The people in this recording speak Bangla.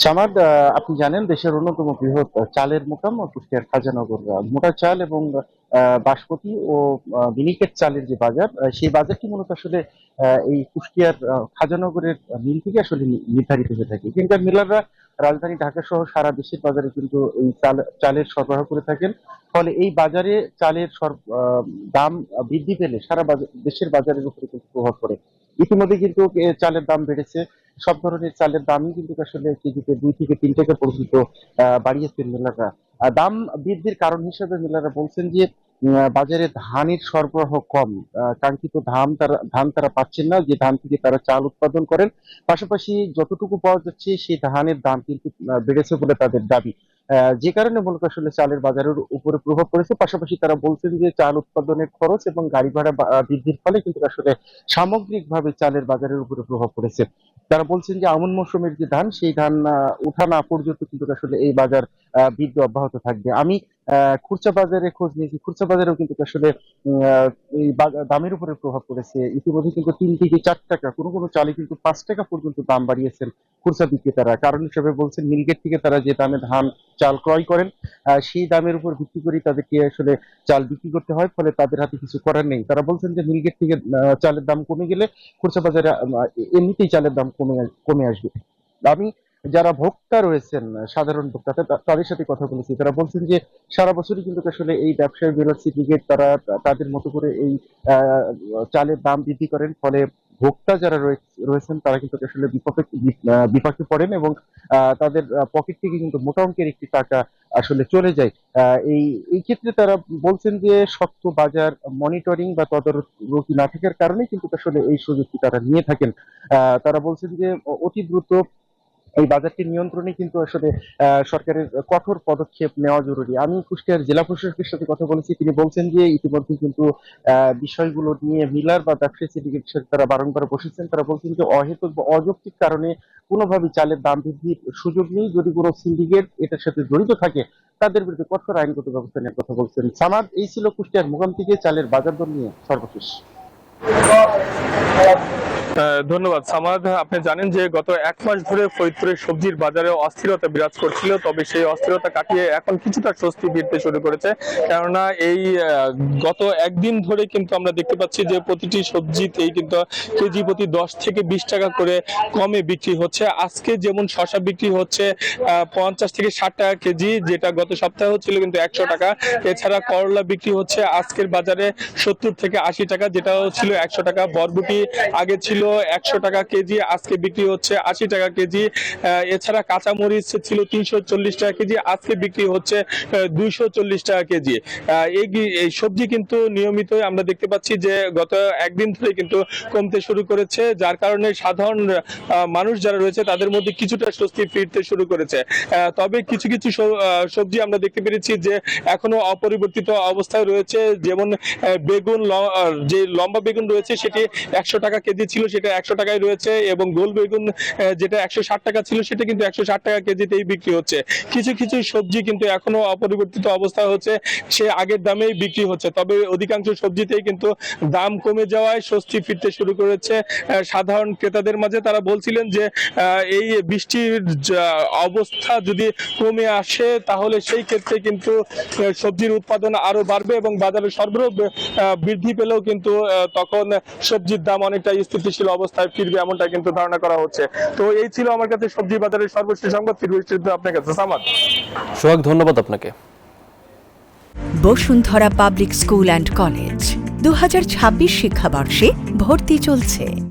সামাদ, আপনি জানেন দেশের অন্যতম বৃহৎ চালের মোকাম কুষ্টিয়ার খাজানগর। মোটা চাল এবং বাসমতি ও মিনিকেট চালের যে বাজার, সেই বাজারটি মূলত আসলে এই কুষ্টিয়ার খাজানগরের মিল থেকে আসলে নির্ধারিত হয়ে থাকে। এখানকার মিলাররা রাজধানী ঢাকা সহ সারা দেশের বাজারে কিন্তু এই চালের সরবরাহ করে থাকেন। ফলে এই বাজারে চালের দাম বৃদ্ধি পেলে সারা দেশের বাজারের উপরে কিন্তু প্রভাব পড়ে। ইতিমধ্যে কিন্তু চালের দাম বেড়েছে। সব ধরনের চালের দামই কিন্তু আসলে কেজিতে 2 থেকে 3 টাকা পর্যন্ত বাড়িয়েছেন মিলাররা। দাম বৃদ্ধির কারণ হিসেবে মিলাররা বলছেন যে বাজারে ধানের সরবরাহ কম। কাঙ্ক্ষিত ধান তারা পাচ্ছেন না, যে ধান থেকে তারা চাল উৎপাদন করেন। পাশাপাশি যতটুকু পাওয়া যাচ্ছে সেই ধানের দাম কিন্তু বেড়েছে বলে তাদের দাবি। যে কারণে মূলত আসলে চালের বাজারের উপরে প্রভাব পড়েছে। পাশাপাশি তারা বলছেন যে চাল উৎপাদনের খরচ এবং গাড়ি ভাড়া বৃদ্ধির ফলে কিন্তু আসলে সামগ্রিকভাবে চালের বাজারের উপরে প্রভাব পড়েছে। তারা বলছেন যে আমন মৌসুমের যে ধান, সেই ধান ওঠা না পর্যন্ত কিন্তু আসলে এই বাজার বৃদ্ধি অব্যাহত থাকবে। আমি খুচরা বাজারে খোঁজ নিয়েছি, খুচরা বাজারেও কিন্তু আসলে এই দামের উপরে প্রভাব পড়েছে। ইতিমধ্যে কিন্তু 3 থেকে 4 টাকা, কোনো কোনো চালে কিন্তু 5 টাকা পর্যন্ত দাম বাড়িয়েছেন খুচরা বিক্রেতারা। কারণ হিসেবে বলছেন মিলগেট থেকে তারা যে দামে ধান চাল ক্রয় করেন, সেই দামের উপর ভিত্তি করে তাদেরকে আসলে চাল বিক্রি করতে হয়। ফলে তাদের হাতে কিছু করার নেই। তারা বলছেন যে মিলগেট থেকে চালের দাম কমে গেলে খুচরা বাজারে এমনিতেই চালের দাম কমে আসবে। আমি যারা ভোক্তা রয়েছেন, সাধারণ ভোক্তা, তাদের সাথে কথা বলেছি। তারা বলছেন যে সারা বছরই কিন্তু আসলে এই ব্যবসায়ী ডিলার সিন্ডিকেট তারা তাদের মতো করে এই আহ, চালের দাম বৃদ্ধি করেন। ফলে ভোক্তা যারা রয়েছেন তারা কিন্তু আসলে বিপাকে পড়েন এবং তাদের পকেট থেকে কিন্তু মোটা অঙ্কের একটি টাকা আসলে চলে যায়। এই এই ক্ষেত্রে তারা বলছেন যে শক্ত বাজার মনিটরিং বা তদারকি না থাকার কারণে কিন্তু আসলে এই সুযোগটি তারা নিয়ে থাকেন। তারা বলছেন যে অতি দ্রুত এই বাজারটি নিয়ন্ত্রণে কিন্তু আসলে সরকারের কঠোর পদক্ষেপ নেওয়া জরুরি। আমি কুষ্টিয়ার জেলা প্রশাসকের সাথে কথা বলেছি, তিনি বলছেন যে ইতিমধ্যে কিন্তু বিষয়গুলো নিয়ে মিলার বা ব্যবসায়ী সিন্ডিকেট তারা বারংবার বসেছেন। তারা বলছেন যে অহেতুক বা অযৌক্তিক কারণে কোনোভাবেই চালের দাম বৃদ্ধির সুযোগ নেই। যদি কোনো সিন্ডিকেট এটার সাথে জড়িত থাকে তাদের বিরুদ্ধে কঠোর আইনগত ব্যবস্থা নেওয়ার কথা বলছেন। সামাদ, এই ছিল কুষ্টিয়ার মোকাম থেকে চালের বাজার দর নিয়ে সর্বশেষ। ধন্যবাদ সামাদ। আপনি জানেন যে গত 1 মাস ধরে ফরিদপুরের সবজির বাজারে অস্থিরতা বিরাজ করছিল, তবে সেই অস্থিরতা কাটিয়ে এখন কিছুটা স্বস্তি ফিরতে শুরু করেছে। কেননা এই গত একদিন ধরে কিন্তু আমরা দেখতে পাচ্ছি যে প্রতিটি সবজিতেই কিন্তু কেজি প্রতি 10 থেকে 20 টাকা করে কমে বিক্রি হচ্ছে। আজকে যেমন শসা বিক্রি হচ্ছে 50 থেকে 60 টাকা কেজি, যেটা গত সপ্তাহে ছিল কিন্তু 100 টাকা। এছাড়া করলা বিক্রি হচ্ছে আজকের বাজারে 70 থেকে 80 টাকা, যেটা ছিল 100 টাকা। বরবটি আগে ছিল 100 টাকা কেজি, আজকে বিক্রি হচ্ছে 80 টাকা কেজি। এছাড়া কাঁচামরিচ ছিল 340 টাকা কেজি, আজকে বিক্রি হচ্ছে 240 টাকা কেজি। এই সবজি কিন্তু নিয়মিত আমরা দেখতে পাচ্ছি যে গত একদিন ধরে কিন্তু কমতে শুরু করেছে, যার কারণে সাধারণ মানুষ যারা রয়েছে তাদের মধ্যে কিছুটা স্বস্তি ফিরতে শুরু করেছে। তবে কিছু কিছু সবজি আমরা দেখতে পেরেছি যে এখনো অপরিবর্তিত অবস্থায় রয়েছে। যেমন বেগুন, যে লম্বা বেগুন রয়েছে সেটি 100 টাকা কেজি ছিল, সেটা 100 টাকায় রয়েছে, এবং গোল বেগুন যেটা 160 টাকা ছিল সেটা কিন্তু 160 টাকা কেজিতেই বিক্রি হচ্ছে। কিছু কিছু সবজি কিন্তু এখনো অপরিবর্তিত অবস্থা হচ্ছে, সে আগের দামেই বিক্রি হচ্ছে। তবে অধিকাংশ সবজিতেই কিন্তু দাম কমে যাওয়ায় স্বস্তি ফিরতে শুরু করেছে সাধারণ ক্রেতাদের মাঝে। তারা বলছিলেন যে এই বৃষ্টির অবস্থা যদি কমে আসে তাহলে সেই ক্ষেত্রে কিন্তু সবজির উৎপাদন আরো বাড়বে এবং বাজারে সরবরাহ বৃদ্ধি পেলেও কিন্তু তখন সবজির দাম অনেকটা স্থিতিশীল অবস্থায় ফিরবে, এমনটা কিন্তু ধারণা করা হচ্ছে। তো এই ছিল আমার কাছে সবজি বাজারের সর্বশেষ সংবাদ। ফিরবে আপনার কাছে সামাদ। সোহাগ, ধন্যবাদ আপনাকে। Bashundhara public school and college 2026 শিক্ষাবর্ষে ভর্তি চলছে।